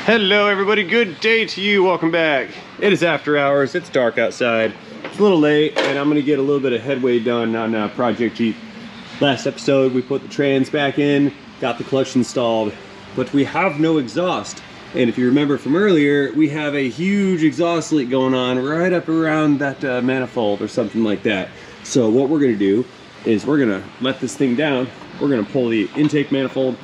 Hello everybody, good day to you, welcome back. It is after hours, it's dark outside. It's a little late and I'm gonna get a little bit of headway done on Project Jeep. Last episode we put the trans back in, got the clutch installed, but we have no exhaust. And if you remember from earlier, we have a huge exhaust leak going on right up around that manifold or something like that. So what we're gonna do is we're gonna let this thing down, we're gonna pull the intake manifold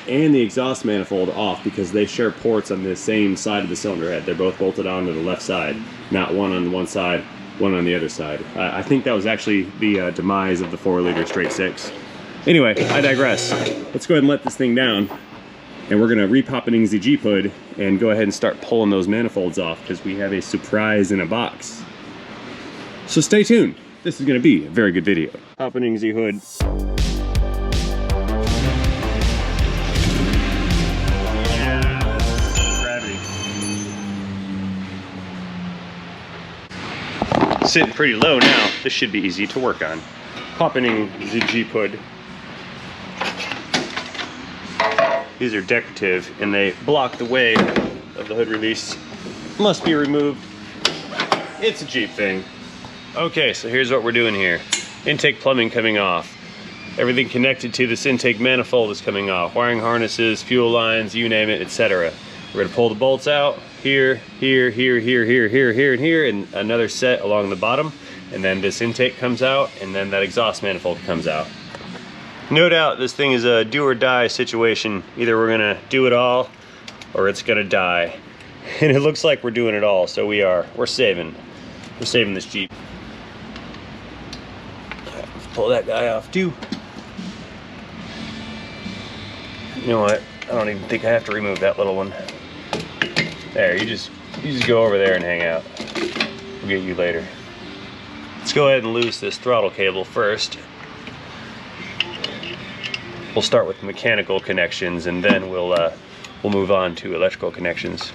and the exhaust manifold off because they share ports on the same side of the cylinder head. They're both bolted onto the left side, not one on one side, one on the other side. I think that was actually the demise of the 4-liter straight six. Anyway, I digress. Let's go ahead and let this thing down, and we're gonna repop an the Jeep hood and go ahead and start pulling those manifolds off because we have a surprise in a box. So stay tuned. This is gonna be a very good video. Popping the hood. Sitting pretty low now. This should be easy to work on. Popping the Jeep hood. These are decorative and they block the way of the hood release. Must be removed. It's a Jeep thing. Okay, so here's what we're doing here. Intake plumbing coming off. Everything connected to this intake manifold is coming off. Wiring harnesses, fuel lines, you name it, etc. We're gonna pull the bolts out here, here, here, here, here, here, here, and here, and another set along the bottom. And then this intake comes out, and then that exhaust manifold comes out. No doubt this thing is a do or die situation. Either we're gonna do it all, or it's gonna die. And it looks like we're doing it all, so we're saving this Jeep. Let's pull that guy off too. You know what? I don't even think I have to remove that little one. There, you just go over there and hang out. We'll get you later. Let's go ahead and loose this throttle cable first. We'll start with mechanical connections and then we'll move on to electrical connections.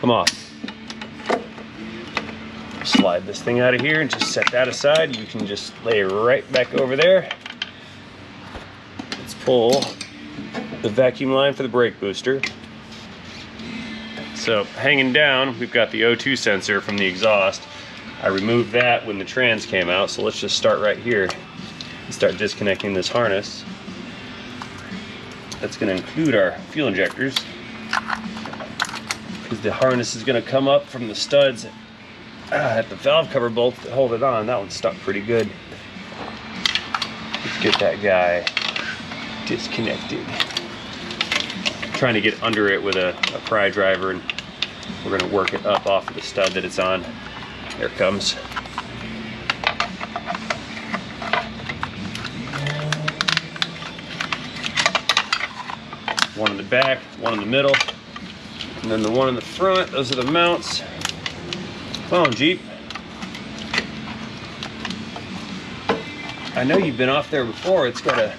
Come off. Slide this thing out of here and just set that aside. You can just lay it right back over there. Let's pull the vacuum line for the brake booster. So hanging down, we've got the O2 sensor from the exhaust. I removed that when the trans came out, so let's just start right here and start disconnecting this harness. That's going to include our fuel injectors, because the harness is going to come up from the studs at the valve cover bolt that hold it on. That one's stuck pretty good. Let's get that guy disconnected. Trying to get under it with a pry driver, and we're going to work it up off of the stud that it's on. There it comes. One in the back, one in the middle, and then the one in the front. Those are the mounts. Come on, Jeep. I know you've been off there before. It's got a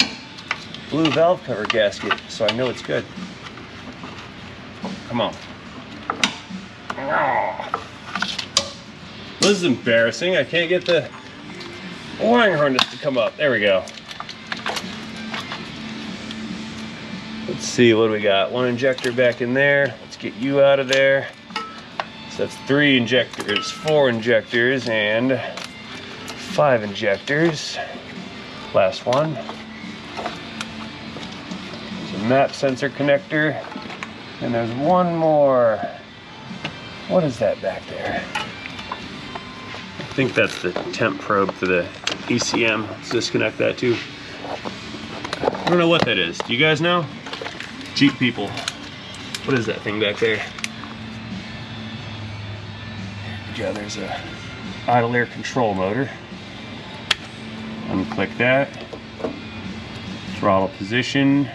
blue valve cover gasket, so I know it's good. Come on. Oh. This is embarrassing. I can't get the wiring harness to come up. There we go. Let's see, what do we got? One injector back in there. Let's get you out of there. So that's 3 injectors, 4 injectors, and 5 injectors. Last one. There's a map sensor connector. And there's one more. What is that back there? I think that's the temp probe for the ECM. Let's disconnect that too. I don't know what that is. Do you guys know? Jeep people. What is that thing back there? Yeah, there's a idle air control motor. Unclick that. Throttle position.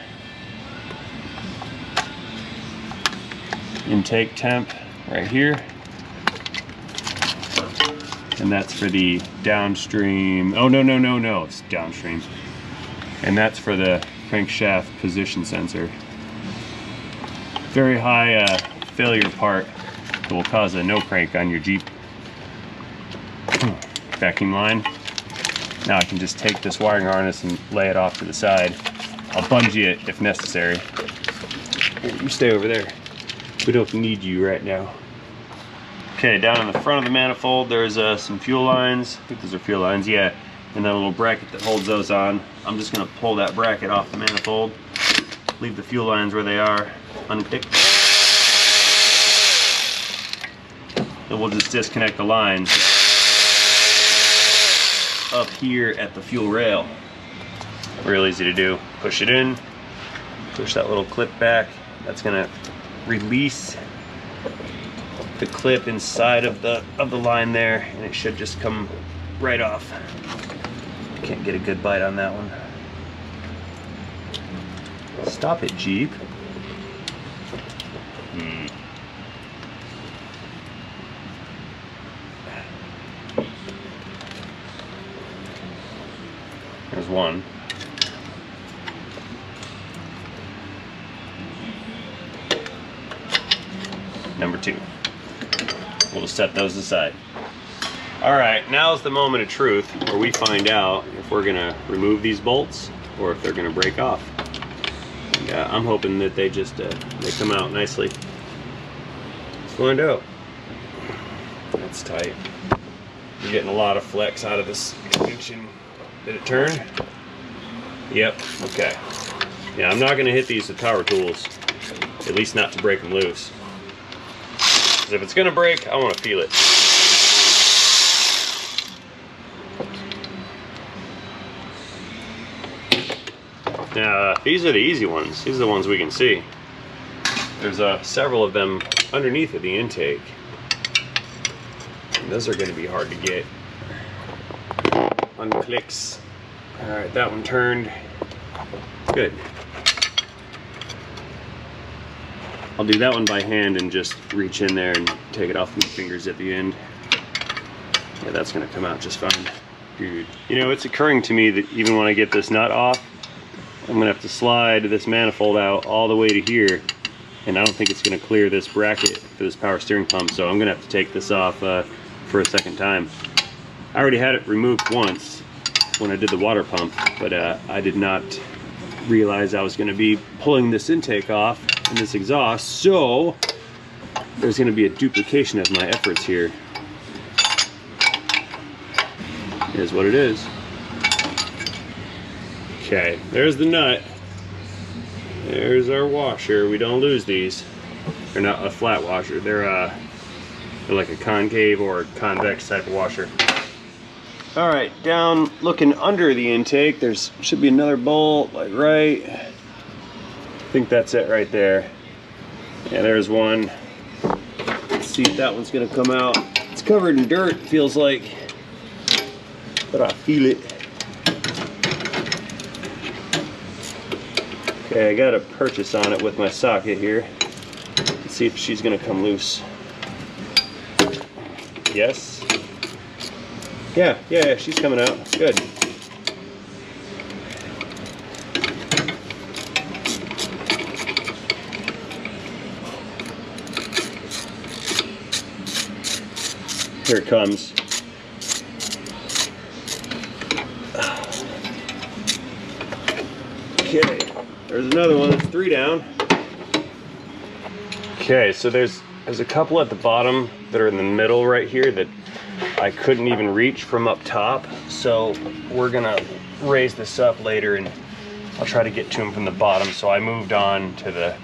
Intake temp right here, and that's for the downstream. Oh no, it's downstream, and that's for the crankshaft position sensor. Very high failure part that will cause a no crank on your Jeep. Vacuum line. Now I can just take this wiring harness and lay it off to the side. I'll bungee it if necessary. You stay over there. We don't need you right now. Okay, down in the front of the manifold, there's some fuel lines. I think those are fuel lines, yeah. And then a little bracket that holds those on. I'm just gonna pull that bracket off the manifold, leave the fuel lines where they are, unclick. And we'll just disconnect the lines up here at the fuel rail. Real easy to do. Push it in, push that little clip back. That's gonna release the clip inside of the line there, and it should just come right off. Can't get a good bite on that one. Stop it, Jeep. There's one. Number two. We'll just set those aside. All right, now's the moment of truth where we find out if we're gonna remove these bolts or if they're gonna break off. And, I'm hoping that they just they come out nicely. Let's find out. That's tight. You're getting a lot of flex out of this connection. Did it turn? Yep. Okay. Yeah, I'm not gonna hit these with power tools. At least not to break them loose. Because if it's gonna break, I want to feel it. Now, these are the easy ones. These are the ones we can see. There's several of them underneath of the intake. And those are going to be hard to get. Unclicks. All right, that one turned. Good. I'll do that one by hand and just reach in there and take it off my fingers at the end. Yeah, that's gonna come out just fine. Dude. You know, it's occurring to me that even when I get this nut off, I'm gonna have to slide this manifold out all the way to here, and I don't think it's gonna clear this bracket for this power steering pump, so I'm gonna have to take this off for a second time. I already had it removed once when I did the water pump, but I did not realize I was gonna be pulling this intake off and this exhaust, so there's gonna be a duplication of my efforts here. Is what it is. Okay, there's the nut. There's our washer. We don't lose these. They're not a flat washer. They're like a concave or convex type of washer. All right, down looking under the intake, there's should be another bolt, like right. I think that's it right there. Yeah, there's one. Let's see if that one's gonna come out. It's covered in dirt, feels like, but I feel it. Okay, I got a purchase on it with my socket here. Let's see if she's gonna come loose. Yes. Yeah, she's coming out. Good. Here it comes. Okay, there's another one. That's 3 down. Okay, so there's a couple at the bottom that are in the middle right here that I couldn't even reach from up top. So we're gonna raise this up later and I'll try to get to them from the bottom. So I moved on to the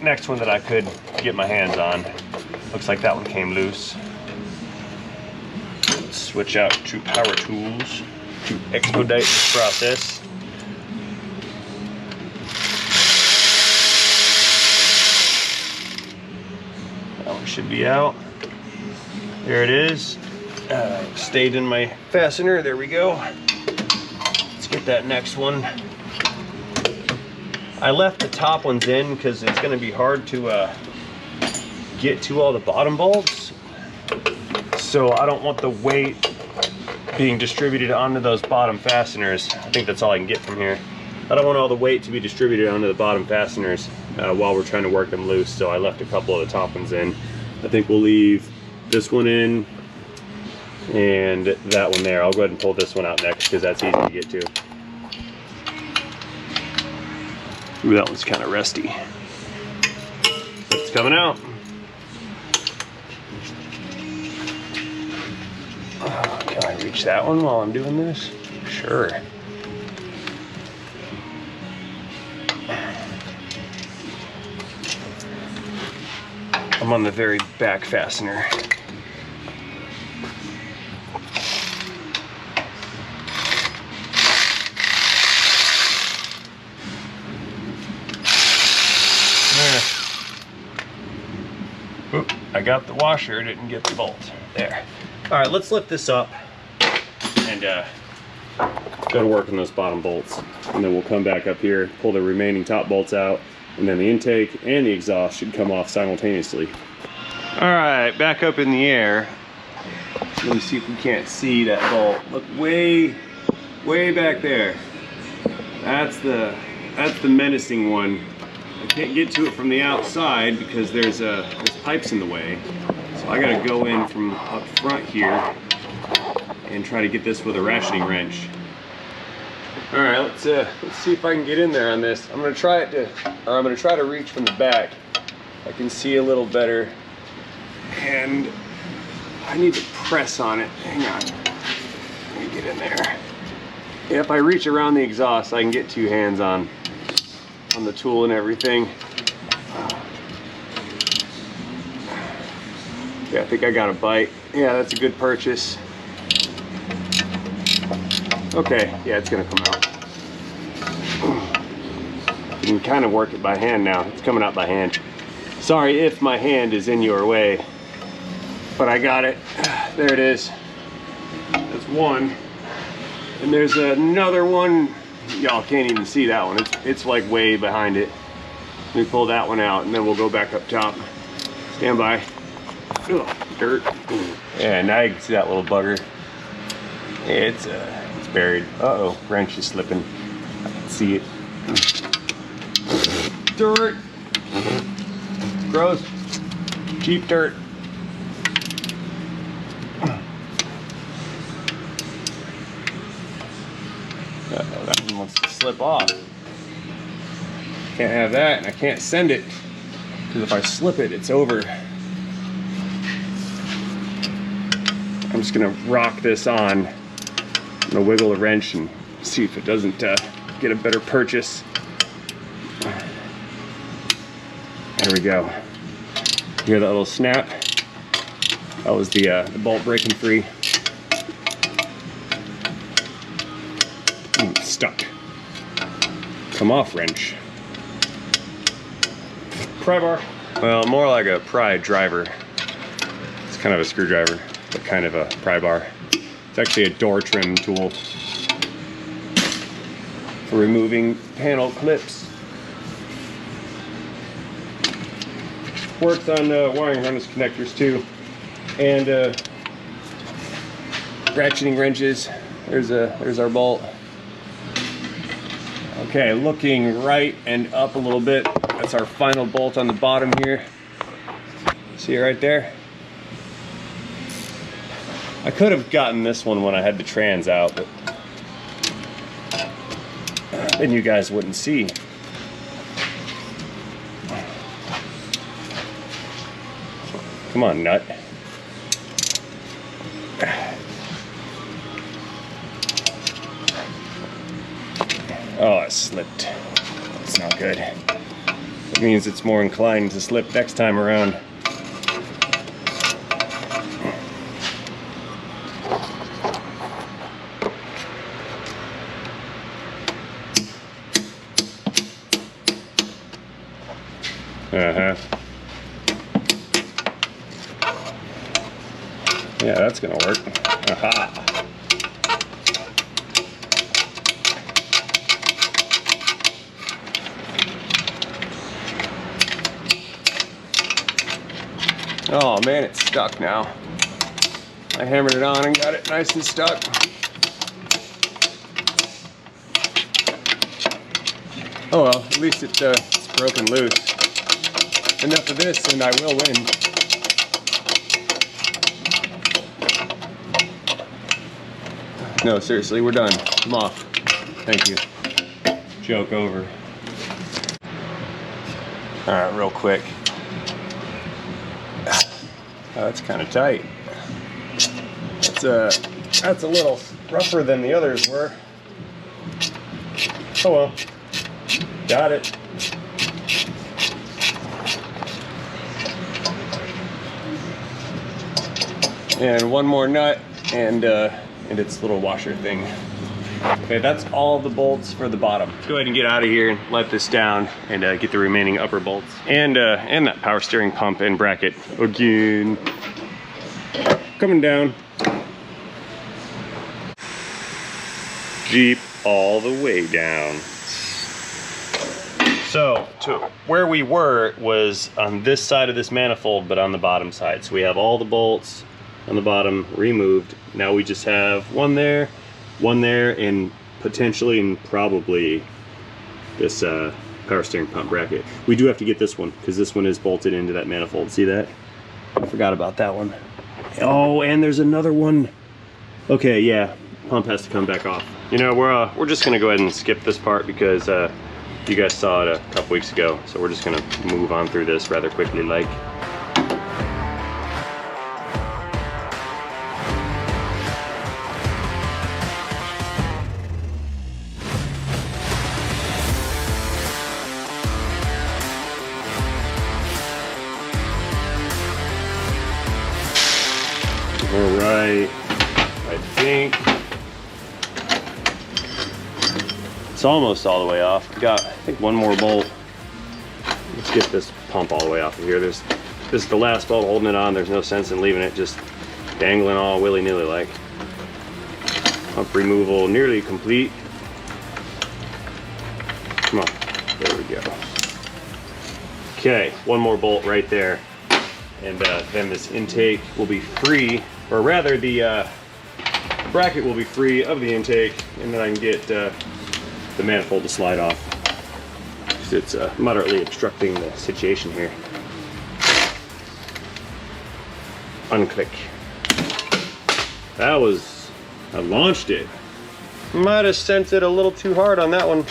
next one that I could get my hands on. Looks like that one came loose. Let's switch out to power tools to expedite this process. That one should be out. There it is. Stayed in my fastener. There we go. Let's get that next one. I left the top ones in because it's going to be hard to get to all the bottom bolts. So I don't want the weight being distributed onto those bottom fasteners. I think that's all I can get from here. I don't want all the weight to be distributed onto the bottom fasteners while we're trying to work them loose. So I left a couple of the top ones in. I think we'll leave this one in and that one there. I'll go ahead and pull this one out next because that's easy to get to. Ooh, that one's kind of rusty. It's coming out. Can I reach that one while I'm doing this? Sure. I'm on the very back fastener. Oop, I got the washer, didn't get the bolt. There. All right, let's lift this up and go to work on those bottom bolts. And then we'll come back up here, pull the remaining top bolts out, and then the intake and the exhaust should come off simultaneously. All right, back up in the air. Let me see if we can't see that bolt. Look way back there. That's the menacing one. I can't get to it from the outside because there's pipes in the way. So I gotta go in from up front here and try to get this with a ratcheting wrench. All right, let's see if I can get in there on this. I'm gonna try to reach from the back. I can see a little better, and I need to press on it. Hang on, let me get in there. If I reach around the exhaust, I can get two hands on the tool and everything. Yeah, I think I got a bite. Yeah, that's a good purchase. Okay, yeah, it's gonna come out. You can kind of work it by hand now. It's coming out by hand. Sorry if my hand is in your way, but I got it. There it is. That's one. And there's another one. Y'all can't even see that one. It's like way behind it. Let me pull that one out and then we'll go back up top. Stand by. Ugh, dirt. Yeah, now you can see that little bugger. It's buried. Uh-oh, wrench is slipping. I can see it. Dirt. Gross. Cheap dirt. Uh-oh, that one wants to slip off. Can't have that, and I can't send it, because if I slip it, it's over. I'm just gonna rock this on. I'm gonna wiggle the wrench and see if it doesn't get a better purchase. There we go. Hear that little snap? That was the bolt breaking free. Stuck. Come off, wrench. Pry bar. Well, more like a pry driver. It's kind of a screwdriver, but kind of a pry bar. It's actually a door trim tool for removing panel clips. Works on wiring harness connectors too, and ratcheting wrenches. There's our bolt. Okay, looking right and up a little bit. That's our final bolt on the bottom here. See it right there? I could have gotten this one when I had the trans out, but then you guys wouldn't see. Come on, nut. Oh, it slipped. That's not good. It means it's more inclined to slip next time around. Uh-huh. Yeah, that's gonna work. Aha. Oh man, it's stuck now. I hammered it on and got it nice and stuck. Oh well, at least it's broken loose. Enough of this and I will win. No, seriously, we're done. I'm off. Thank you. Joke over. All right, real quick. Oh, that's kind of tight. That's a little rougher than the others were. Oh well, got it. And one more nut and its little washer thing. Okay, that's all the bolts for the bottom. Let's go ahead and get out of here and let this down and get the remaining upper bolts. And that power steering pump and bracket again. Coming down. Jeep all the way down. So, to where we were was on this side of this manifold, but on the bottom side. So we have all the bolts on the bottom removed. Now we just have one there, and potentially and probably this power steering pump bracket. We do have to get this one because this one is bolted into that manifold. See that? I forgot about that one. Oh, and there's another one. Okay, yeah, pump has to come back off. You know, we're just gonna go ahead and skip this part because you guys saw it a couple weeks ago. So we're just gonna move on through this rather quickly, like. All right, I think it's almost all the way off. We got, I think, one more bolt. Let's get this pump all the way off of here. This is the last bolt holding it on. There's no sense in leaving it just dangling all willy-nilly like. Pump removal nearly complete. Come on, there we go. Okay, one more bolt right there. And then this intake will be free, or rather the bracket will be free of the intake, and then I can get the manifold to slide off. It's moderately obstructing the situation here. Unclick. I launched it. Might have sent it a little too hard on that one.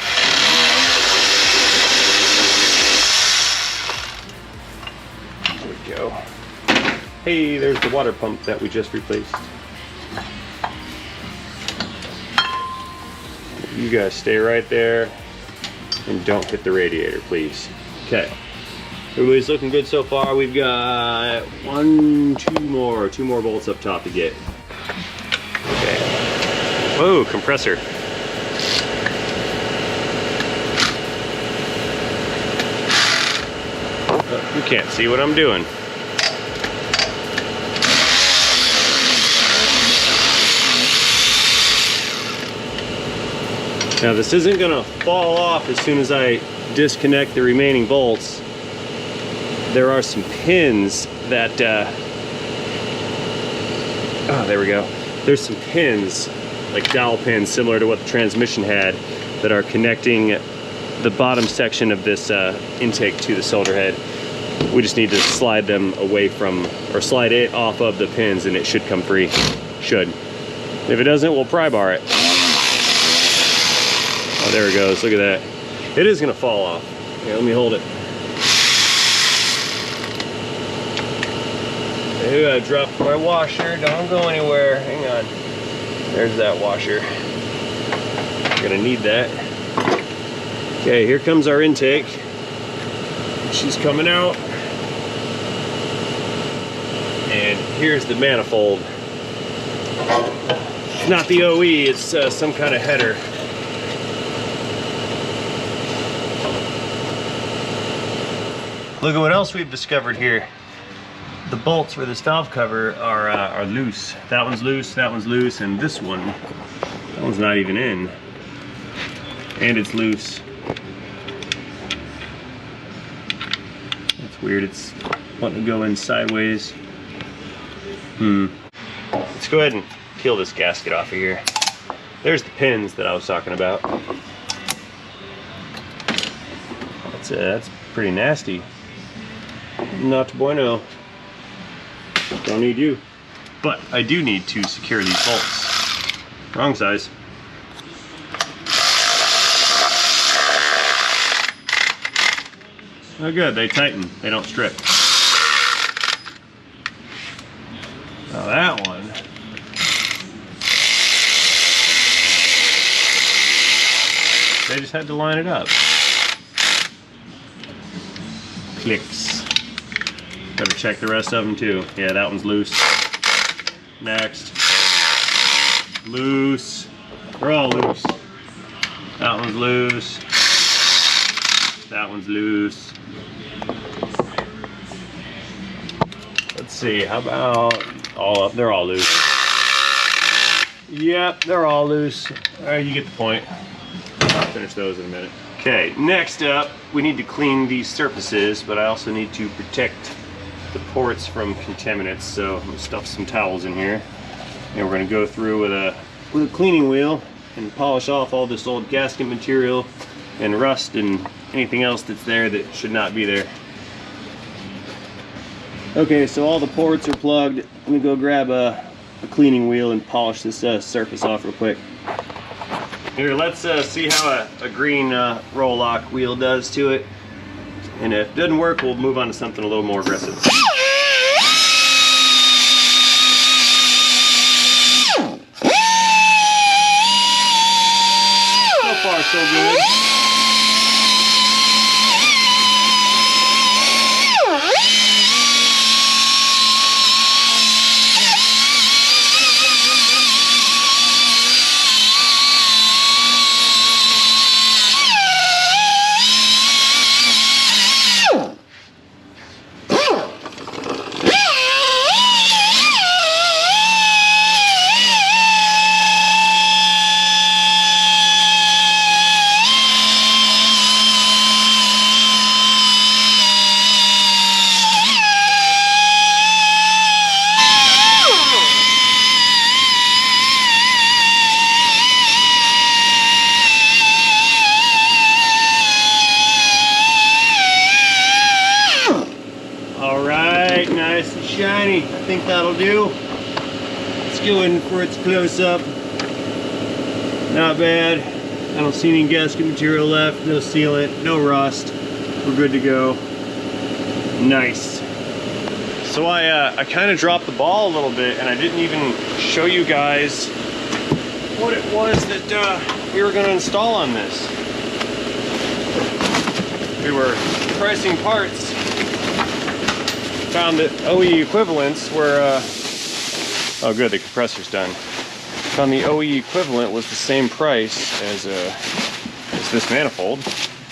Go. Hey, there's the water pump that we just replaced. You guys stay right there and don't hit the radiator, please. Okay. Everybody's looking good so far. We've got two more bolts up top to get. Okay. Whoa, compressor. Oh, you can't see what I'm doing. Now this isn't gonna fall off as soon as I disconnect the remaining bolts. There are some pins that, oh, there we go. There's some pins, like dowel pins, similar to what the transmission had, that are connecting the bottom section of this intake to the cylinder head. We just need to slide them away from, or slide it off of the pins, and it should come free. Should. If it doesn't, we'll pry bar it. Oh, there it goes. Look at that. It is gonna fall off. Here, let me hold it. Hey, I dropped my washer. Don't go anywhere. Hang on. There's that washer. Gonna need that. Okay, here comes our intake. She's coming out. And here's the manifold. It's not the OE, it's some kind of header. Look at what else we've discovered here. The bolts for this valve cover are loose. That one's loose, and this one, that one's not even in. And it's loose. That's weird, it's wanting to go in sideways. Let's go ahead and peel this gasket off of here. There's the pins that I was talking about. That's pretty nasty. Not bueno. Don't need you. But I do need to secure these bolts. Wrong size. Oh good, they tighten, they don't strip. Now that one, they just had to line it up. Clicks. Gotta check the rest of them too. Yeah, that one's loose. Next. Loose. They're all loose. That one's loose. That one's loose. Let's see, how about all up? They're all loose. Yep, they're all loose. Alright, you get the point. I'll finish those in a minute. Okay, next up, we need to clean these surfaces, but I also need to protect the ports from contaminants, so I'm gonna stuff some towels in here. And we're gonna go through with a cleaning wheel and polish off all this old gasket material and rust and anything else that's there that should not be there. Okay, so all the ports are plugged. Let me go grab a cleaning wheel and polish this surface off real quick. Here, let's see how a green roll lock wheel does to it. And if it doesn't work, we'll move on to something a little more aggressive. So far, so good. Alright, nice and shiny. I think that'll do. Let's go in for its close-up. Not bad. I don't see any gasket material left, no sealant, no rust. We're good to go. Nice. So I kind of dropped the ball a little bit, and I didn't even show you guys what it was that we were going to install on this. We were pricing parts. Found that OE equivalents were, oh good, the compressor's done. Found the OE equivalent was the same price as this manifold.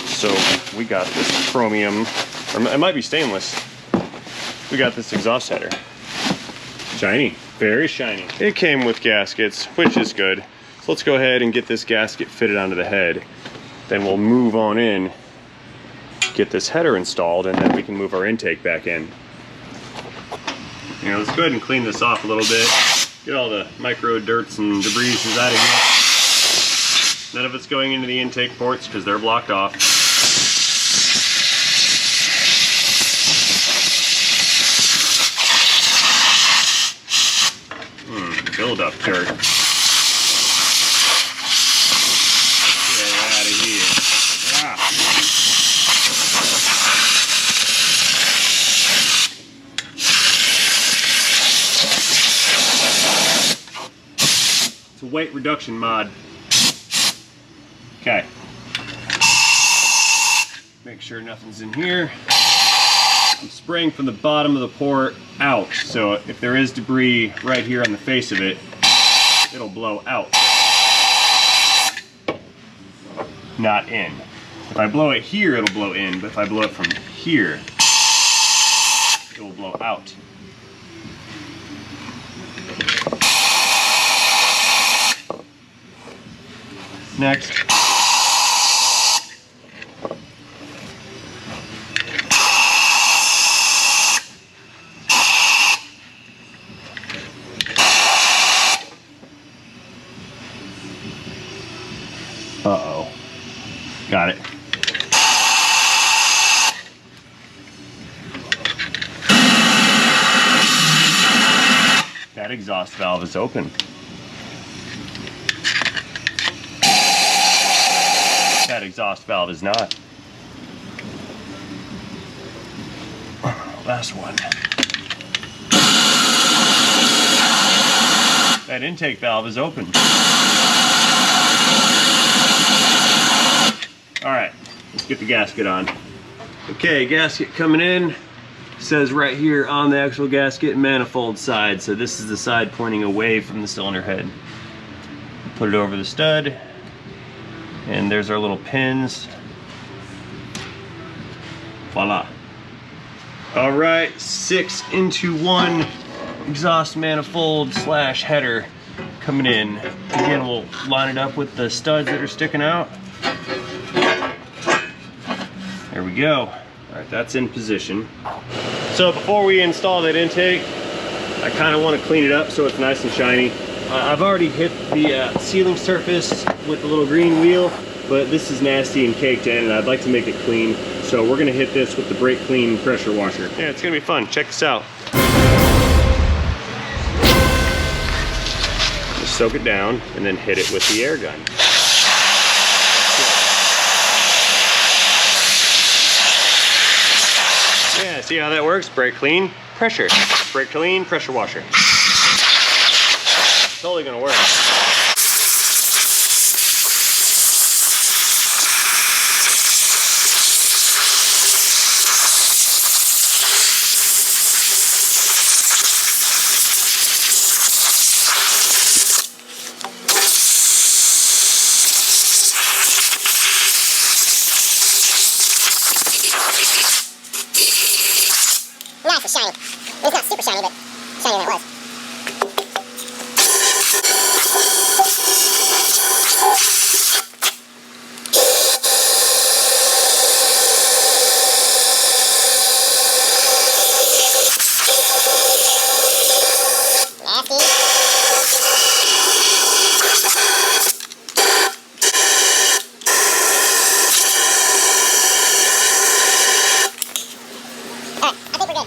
So we got this chromium, or it might be stainless. We got this exhaust header. Shiny, very shiny. It came with gaskets, which is good. So let's go ahead and get this gasket fitted onto the head. Then we'll move on in, get this header installed, and then we can move our intake back in. Let's go ahead and clean this off a little bit. Get all the micro dirts and debris out of here. None of it's going into the intake ports because they're blocked off. Build up dirt. Get out of here. Ah. It's a weight reduction mod. Okay. Make sure nothing's in here. I'm spraying from the bottom of the port out, so if there is debris right here on the face of it, it'll blow out, not in. If I blow it here, it'll blow in, but if I blow it from here, it will blow out. Next. Uh-oh. Got it. That exhaust valve is open. That exhaust valve is not. last one. That intake valve is open. All right, let's get the gasket on. Okay, gasket coming in. Says right here on the actual gasket, manifold side. So this is the side pointing away from the cylinder head. Put it over the stud, and there's our little pins. Voila. All right, 6-into-1 exhaust manifold slash header coming in. Again, we'll line it up with the studs that are sticking out. There we go. All right, that's in position. So before we install that intake, I kind of want to clean it up so it's nice and shiny. I've already hit the sealing surface with the little green wheel, but this is nasty and caked in, and I'd like to make it clean. So we're gonna hit this with the brake clean pressure washer. Yeah, it's gonna be fun. Check this out. Just soak it down and then hit it with the air gun. Yeah, see how that works? Brake clean, pressure. Brake clean, pressure washer. It's totally gonna work. Nice and shiny. It's not super shiny, but shinier than it was.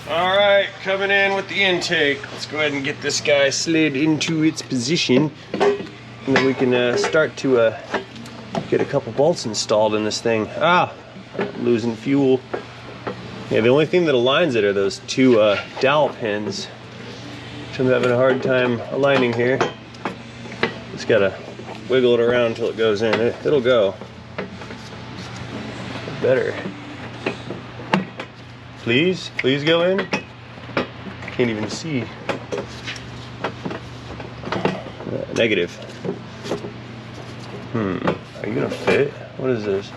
Alright, coming in with the intake. Let's go ahead and get this guy slid into its position. And then we can start to get a couple bolts installed in this thing. Ah, I'm losing fuel. Yeah, the only thing that aligns it are those two dowel pins, which I'm having a hard time aligning here. Just gotta wiggle it around until it goes in. It'll go. Better. Please go in. Can't even see. Negative. Are you gonna fit? What is this?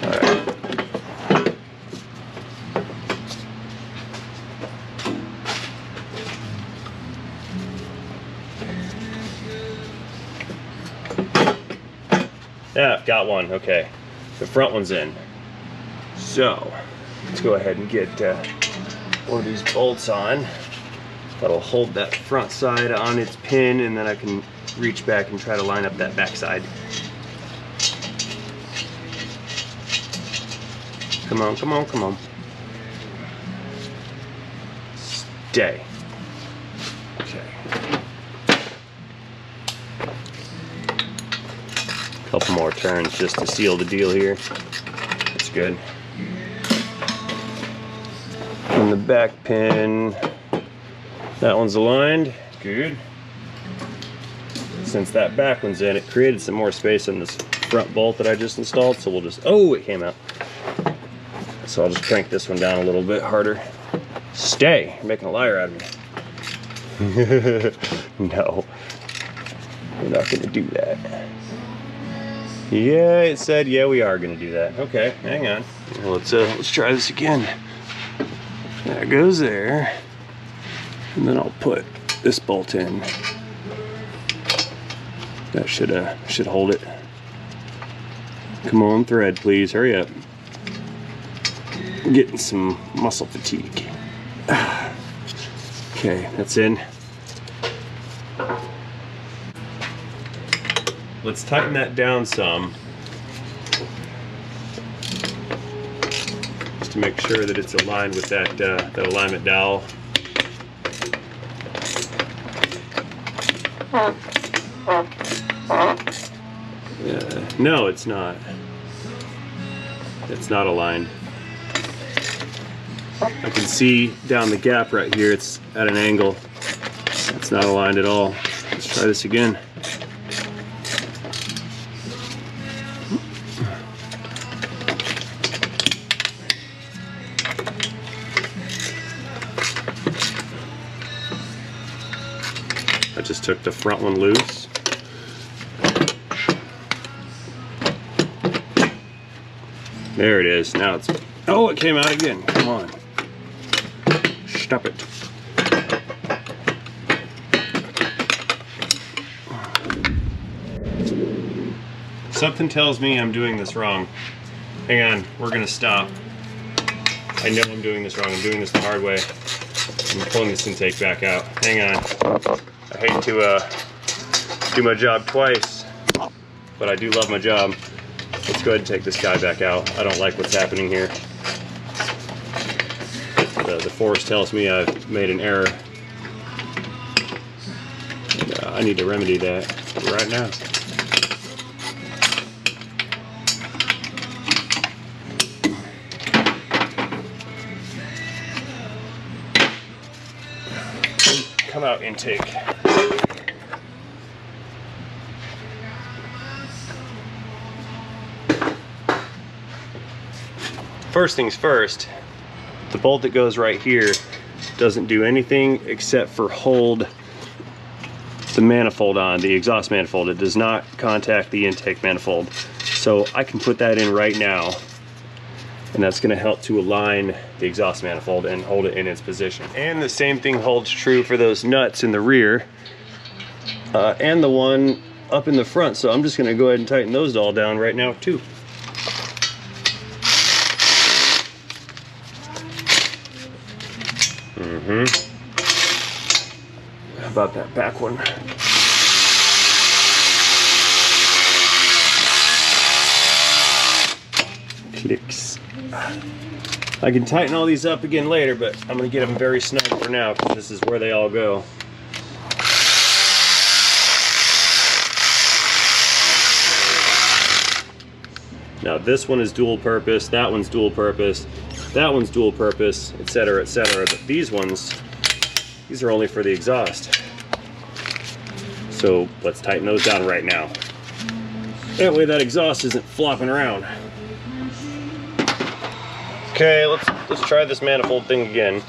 All right. Yeah, I've got one. Okay, the front one's in. So let's go ahead and get one of these bolts on. That'll hold that front side on its pin, and then I can reach back and try to line up that back side. Come on, come on, come on. Stay. Okay. Couple more turns just to seal the deal here. That's good. On the back pin, that one's aligned. Good. Since that back one's in, it created some more space on this front bolt that I just installed, so we'll just, oh, it came out. So I'll just crank this one down a little bit harder. Stay, you're making a liar out of me. No, we're not gonna do that. Yeah, it said, yeah, we are gonna do that. Okay, hang on. Well, let's try this again. That goes there, and then I'll put this bolt in. That should hold it. Come on, thread, please. Hurry up. I'm getting some muscle fatigue. Okay, that's in. Let's tighten that down some, just to make sure that it's aligned with that that alignment dowel. No, it's not. It's not aligned. I can see down the gap right here, it's at an angle. It's not aligned at all. Let's try this again. I just took the front one loose. There it is. Now it's, oh, it came out again. Come on. Stop it. Something tells me I'm doing this wrong. Hang on, we're gonna stop. I know I'm doing this wrong. I'm doing this the hard way. I'm pulling this intake back out. Hang on. I hate to do my job twice, but I do love my job. Let's go ahead and take this guy back out. I don't like what's happening here. The force tells me I've made an error. I need to remedy that right now. Come out intake. First things first, the bolt that goes right here doesn't do anything except for hold the manifold on, the exhaust manifold. It does not contact the intake manifold. So I can put that in right now, and that's going to help to align the exhaust manifold and hold it in its position. And the same thing holds true for those nuts in the rear and the one up in the front. So I'm just going to go ahead and tighten those all down right now too. How about that back one? Clicks. I can tighten all these up again later, but I'm going to get them very snug for now because this is where they all go. Now this one is dual purpose, that one's dual purpose, that one's dual purpose, etc., etc. But these ones, these are only for the exhaust. So let's tighten those down right now. That way that exhaust isn't flopping around. Okay, let's try this manifold thing again.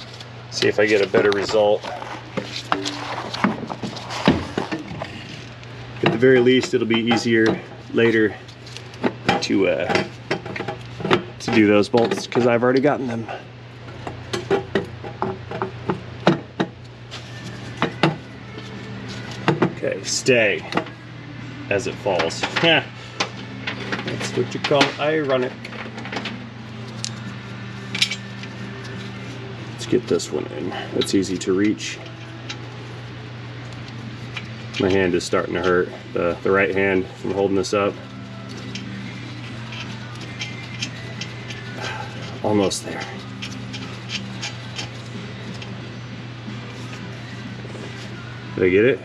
See if I get a better result. At the very least, it'll be easier later to do those bolts because I've already gotten them. Okay, stay as it falls. That's what you call ironic. Let's get this one in. That's easy to reach. My hand is starting to hurt, the right hand from holding this up. Almost there. Did I get it?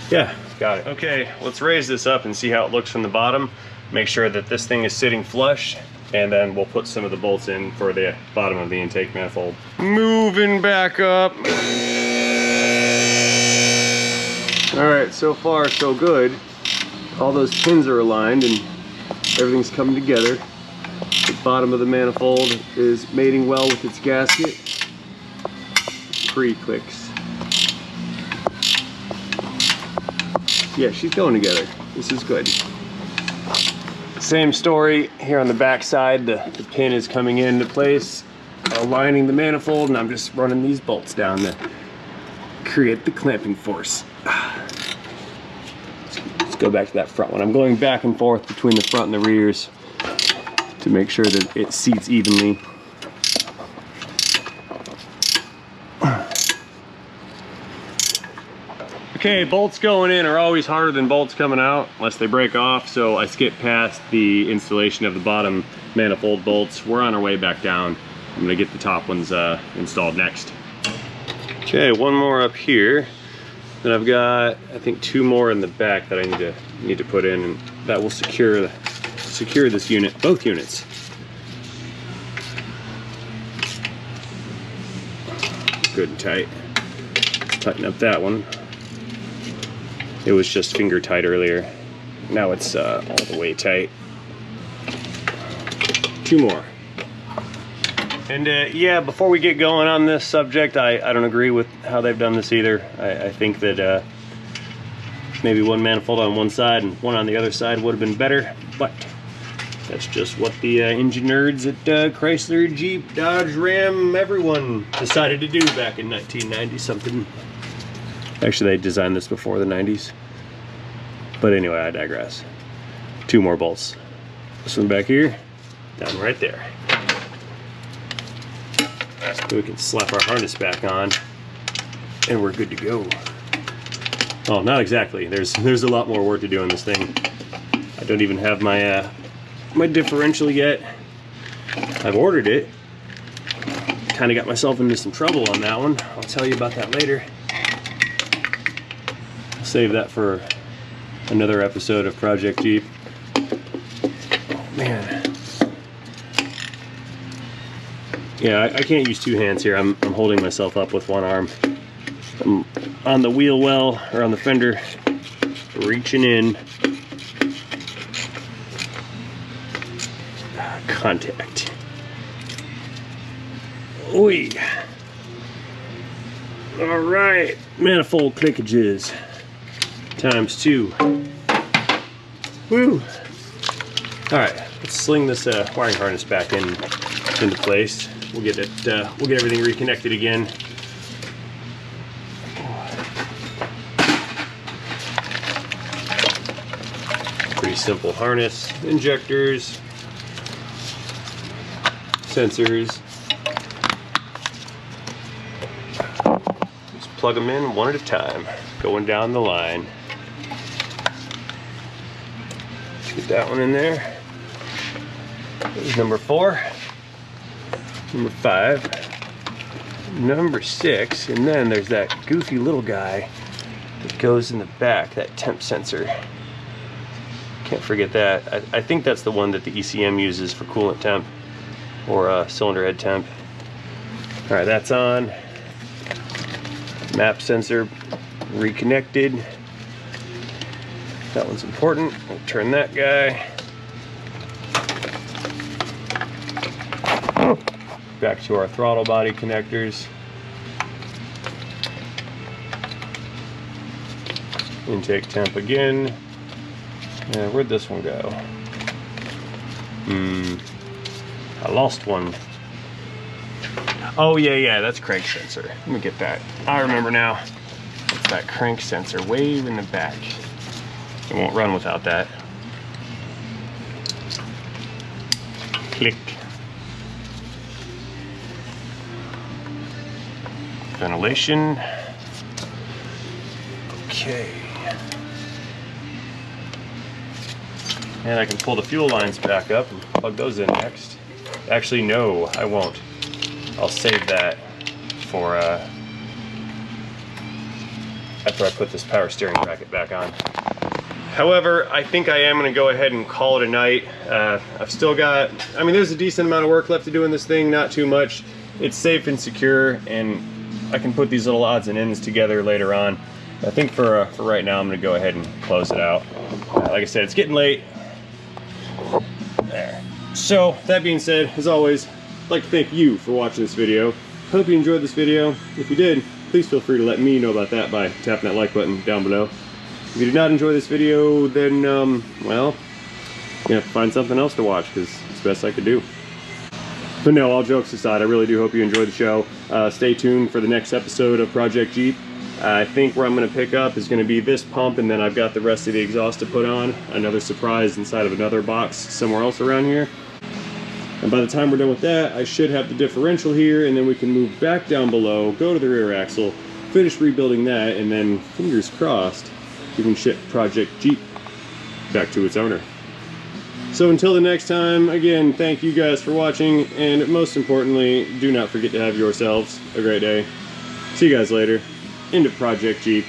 Yeah, got it. Okay, let's raise this up and see how it looks from the bottom. Make sure that this thing is sitting flush, and then we'll put some of the bolts in for the bottom of the intake manifold. Moving back up. All right, so far so good. All those pins are aligned and everything's coming together. The bottom of the manifold is mating well with its gasket. Pre-clicks. Yeah, she's going together. This is good. Same story here on the back side. The pin is coming into place, aligning the manifold, and I'm just running these bolts down to create the clamping force. Let's go back to that front one. I'm going back and forth between the front and the rears to make sure that it seats evenly. Okay, bolts going in are always harder than bolts coming out unless they break off, so I skipped past the installation of the bottom manifold bolts. We're on our way back down. I'm gonna get the top ones installed next. Okay, one more up here. Then I've got, I think, 2 more in the back that I need to put in, and that will secure this unit, both units. good and tight. Tighten up that one. It was just finger tight earlier. Now it's all the way tight. 2 more. And yeah, before we get going on this subject, I don't agree with how they've done this either. I think that maybe one manifold on one side and one on the other side would have been better, but that's just what the engine nerds at Chrysler, Jeep, Dodge, Ram, everyone decided to do back in 1990 something. Actually, they designed this before the 90s. But anyway, I digress. 2 more bolts. This one back here, down right there. So we can slap our harness back on and we're good to go. Oh, not exactly. There's a lot more work to do on this thing. I don't even have my my differential yet. I've ordered it. Kind of got myself into some trouble on that one. I'll tell you about that later. I'll save that for another episode of Project Jeep. Oh, man. Yeah, I can't use 2 hands here. I'm holding myself up with one arm. I'm on the wheel well, or on the fender, reaching in. Contact. Oi. All right, manifold clickages times 2. Woo. All right, let's sling this wiring harness back into place. We'll get everything reconnected again. Pretty simple harness, injectors, sensors. Just plug them in one at a time, going down the line. Let's get that one in there. There's number 4, number 5, number 6, and then there's that goofy little guy that goes in the back, that temp sensor. Can't forget that. I think that's the one that the ECM uses for coolant temp or cylinder head temp. All right, that's on. Map sensor reconnected. That one's important. We'll turn that guy. Back to our throttle body connectors. Intake temp again. Where'd this one go? I lost one. Oh yeah, that's crank sensor. Let me get that. I remember now. It's that crank sensor way in the back. It won't run without that. Click. Ventilation. Okay. And I can pull the fuel lines back up and plug those in next. Actually, no, I won't. I'll save that for after I put this power steering bracket back on. However, I think I am going to go ahead and call it a night. I've still got, I mean, there's a decent amount of work left to do in this thing, not too much. It's safe and secure, and I can put these little odds and ends together later on. I think for right now, I'm going to go ahead and close it out. Like I said, it's getting late. There. So, that being said, as always, I'd like to thank you for watching this video. Hope you enjoyed this video. If you did, please feel free to let me know about that by tapping that like button down below. If you did not enjoy this video, then, well, you have to find something else to watch, because it's the best I could do. But no, all jokes aside, I really do hope you enjoyed the show. Stay tuned for the next episode of Project Jeep. I think where I'm going to pick up is going to be this pump, and then I've got the rest of the exhaust to put on. Another surprise inside of another box somewhere else around here. And by the time we're done with that, I should have the differential here, and then we can move back down below, go to the rear axle, finish rebuilding that, and then, fingers crossed, we can ship Project Jeep back to its owner. So until the next time, again, thank you guys for watching, and most importantly, do not forget to have yourselves a great day. See you guys later. Into Project Jeep.